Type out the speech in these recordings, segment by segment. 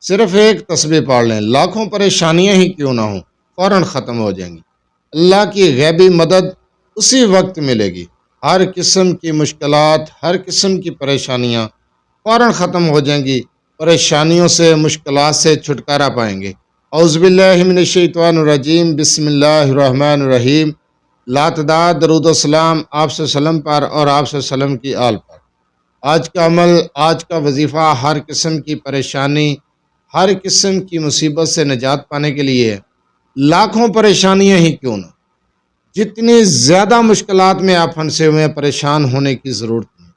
صرف ایک تسبیح پڑھ لیں، لاکھوں پریشانیاں ہی کیوں نہ ہوں فوراً ختم ہو جائیں گی۔ اللہ کی غیبی مدد اسی وقت ملے گی۔ ہر قسم کی مشکلات، ہر قسم کی پریشانیاں فوراً ختم ہو جائیں گی۔ پریشانیوں سے، مشکلات سے چھٹکارا پائیں گے۔ اعوذ باللہ من الشیطان الرجیم، بسم اللہ الرحمن الرحیم۔ لاتعداد درود و سلام آپ صلی اللہ علیہ وسلم پر اور آپ صلی اللہ علیہ وسلم کی آل پر۔ آج کا عمل، آج کا وظیفہ ہر قسم کی پریشانی، ہر قسم کی مصیبت سے نجات پانے کے لیے ہے۔ لاکھوں پریشانیاں ہی کیوں نہ، جتنی زیادہ مشکلات میں آپ پھنسے ہوئے ہیں، پریشان ہونے کی ضرورت نہیں۔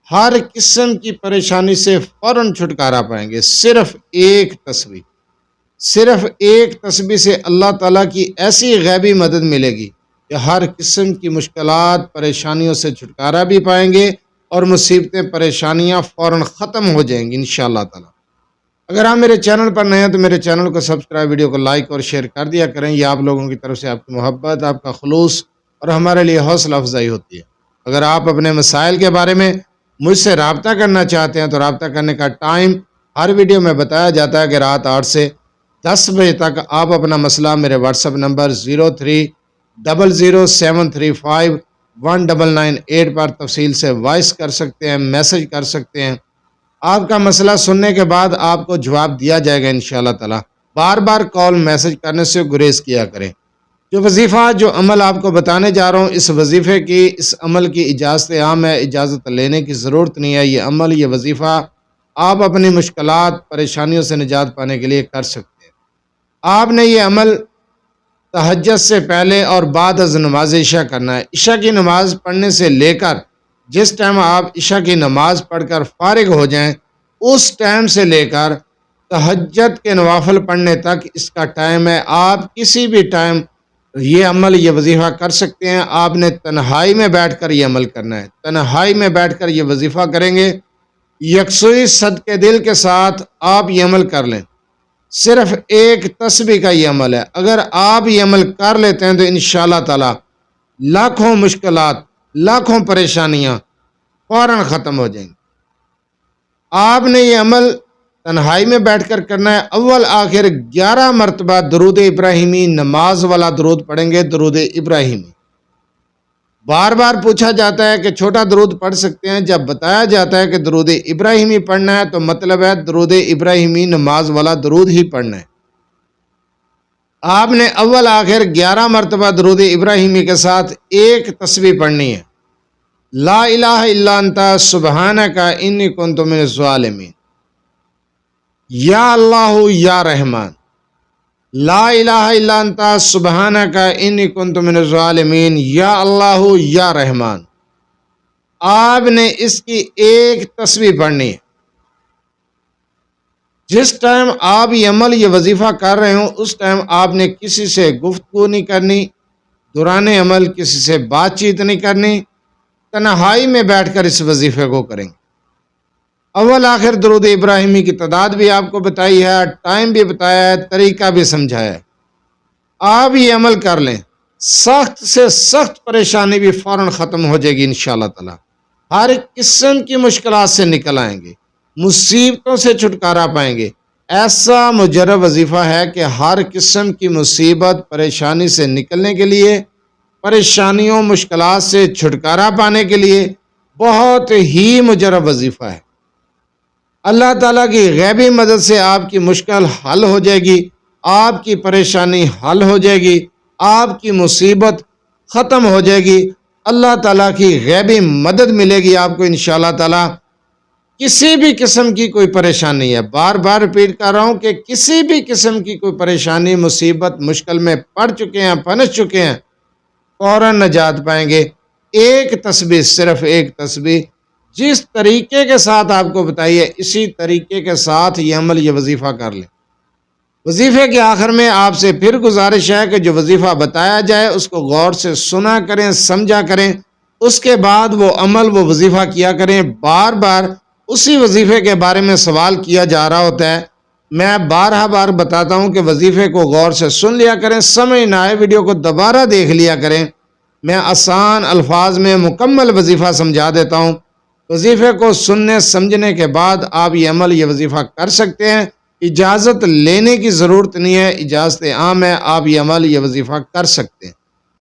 ہر قسم کی پریشانی سے فوراً چھٹکارا پائیں گے۔ صرف ایک تسبیح، صرف ایک تسبیح سے اللہ تعالیٰ کی ایسی غیبی مدد ملے گی کہ ہر قسم کی مشکلات، پریشانیوں سے چھٹکارا بھی پائیں گے اور مصیبتیں، پریشانیاں فوراً ختم ہو جائیں گی انشاءاللہ تعالیٰ۔ اگر آپ میرے چینل پر نئے ہیں تو میرے چینل کو سبسکرائب، ویڈیو کو لائک اور شیئر کر دیا کریں۔ یہ آپ لوگوں کی طرف سے آپ کی محبت، آپ کا خلوص اور ہمارے لیے حوصلہ افزائی ہوتی ہے۔ اگر آپ اپنے مسائل کے بارے میں مجھ سے رابطہ کرنا چاہتے ہیں تو رابطہ کرنے کا ٹائم ہر ویڈیو میں بتایا جاتا ہے کہ رات 8 سے 10 بجے تک آپ اپنا مسئلہ میرے واٹس ایپ نمبر 0300751998 پر تفصیل سے وائس کر سکتے ہیں، میسج کر سکتے ہیں۔ آپ کا مسئلہ سننے کے بعد آپ کو جواب دیا جائے گا انشاءاللہ تعالی۔ بار بار کال میسج کرنے سے گریز کیا کریں۔ جو وظیفہ، جو عمل آپ کو بتانے جا رہا ہوں، اس وظیفے کی، اس عمل کی اجازت عام ہے، اجازت لینے کی ضرورت نہیں ہے۔ یہ عمل، یہ وظیفہ آپ اپنی مشکلات، پریشانیوں سے نجات پانے کے لیے کر سکتے ہیں۔ آپ نے یہ عمل تہجد سے پہلے اور بعد از نماز عشاء کرنا ہے۔ عشاء کی نماز پڑھنے سے لے کر جس ٹائم آپ عشاء کی نماز پڑھ کر فارغ ہو جائیں، اس ٹائم سے لے کر تہجد کے نوافل پڑھنے تک اس کا ٹائم ہے۔ آپ کسی بھی ٹائم یہ عمل، یہ وظیفہ کر سکتے ہیں۔ آپ نے تنہائی میں بیٹھ کر یہ عمل کرنا ہے۔ تنہائی میں بیٹھ کر یہ وظیفہ کریں گے، یکسوئی صدقے دل کے ساتھ آپ یہ عمل کر لیں۔ صرف ایک تسبیح کا یہ عمل ہے۔ اگر آپ یہ عمل کر لیتے ہیں تو انشاءاللہ تعالی لاکھوں مشکلات، لاکھوں پریشانیاں فوراً ختم ہو جائیں گی۔ آپ نے یہ عمل تنہائی میں بیٹھ کر کرنا ہے۔ اول آخر 11 مرتبہ درود ابراہیمی، نماز والا درود پڑھیں گے، درود ابراہیمی۔ بار بار پوچھا جاتا ہے کہ چھوٹا درود پڑھ سکتے ہیں؟ جب بتایا جاتا ہے کہ درود ابراہیمی پڑھنا ہے تو مطلب ہے درود ابراہیمی نماز والا درود ہی پڑھنا ہے۔ آپ نے اول آخر 11 مرتبہ درود ابراہیمی کے ساتھ ایک تسبیح پڑھنی ہے، لا الہ الا انت سبحانک انی کنت من الظالمین۔ یا اللہ یا رحمان، لا الہ الا انت سبحانک انی کنت من الظالمین، یا اللہ یا رحمان۔ آپ نے اس کی ایک تسبیح پڑھنی ہے۔ جس ٹائم آپ یہ عمل، یہ وظیفہ کر رہے ہوں، اس ٹائم آپ نے کسی سے گفتگو نہیں کرنی، دوران عمل کسی سے بات چیت نہیں کرنی، تنہائی میں بیٹھ کر اس وظیفے کو کریں گے۔ اول آخر درود ابراہیمی کی تعداد بھی آپ کو بتائی ہے، ٹائم بھی بتایا ہے، طریقہ بھی سمجھایا ہے۔ آپ یہ عمل کر لیں، سخت سے سخت پریشانی بھی فوراً ختم ہو جائے گی انشاءاللہ تعالی۔ ہر قسم کی مشکلات سے نکل آئیں گے، مصیبتوں سے چھٹکارا پائیں گے۔ ایسا مجرب وظیفہ ہے کہ ہر قسم کی مصیبت، پریشانی سے نکلنے کے لیے، پریشانیوں، مشکلات سے چھٹکارا پانے کے لیے بہت ہی مجرب وظیفہ ہے۔ اللہ تعالیٰ کی غیبی مدد سے آپ کی مشکل حل ہو جائے گی، آپ کی پریشانی حل ہو جائے گی، آپ کی مصیبت ختم ہو جائے گی۔ اللہ تعالیٰ کی غیبی مدد ملے گی آپ کو انشاءاللہ تعالیٰ۔ کسی بھی قسم کی کوئی پریشانی ہے، بار بار ریپیٹ کر رہا ہوں کہ کسی بھی قسم کی کوئی پریشانی، مصیبت، مشکل میں پڑ چکے ہیں، پھنس چکے ہیں، فوراً نجات پائیں گے۔ ایک تسبیح، صرف ایک تسبیح، جس طریقے کے ساتھ آپ کو بتائیے اسی طریقے کے ساتھ یہ عمل، یہ وظیفہ کر لیں۔ وظیفے کے آخر میں آپ سے پھر گزارش ہے کہ جو وظیفہ بتایا جائے اس کو غور سے سنا کریں، سمجھا کریں، اس کے بعد وہ عمل، وہ وظیفہ کیا کریں۔ بار بار اسی وظیفے کے بارے میں سوال کیا جا رہا ہوتا ہے، میں بار بتاتا ہوں کہ وظیفے کو غور سے سن لیا کریں، سمجھ نہ آئے ویڈیو کو دوبارہ دیکھ لیا کریں۔ میں آسان الفاظ میں مکمل وظیفہ سمجھا دیتا ہوں۔ وظیفے کو سننے سمجھنے کے بعد آپ یہ عمل، یہ وظیفہ کر سکتے ہیں۔ اجازت لینے کی ضرورت نہیں ہے، اجازت عام ہے، آپ یہ عمل یہ وظیفہ کر سکتے ہیں۔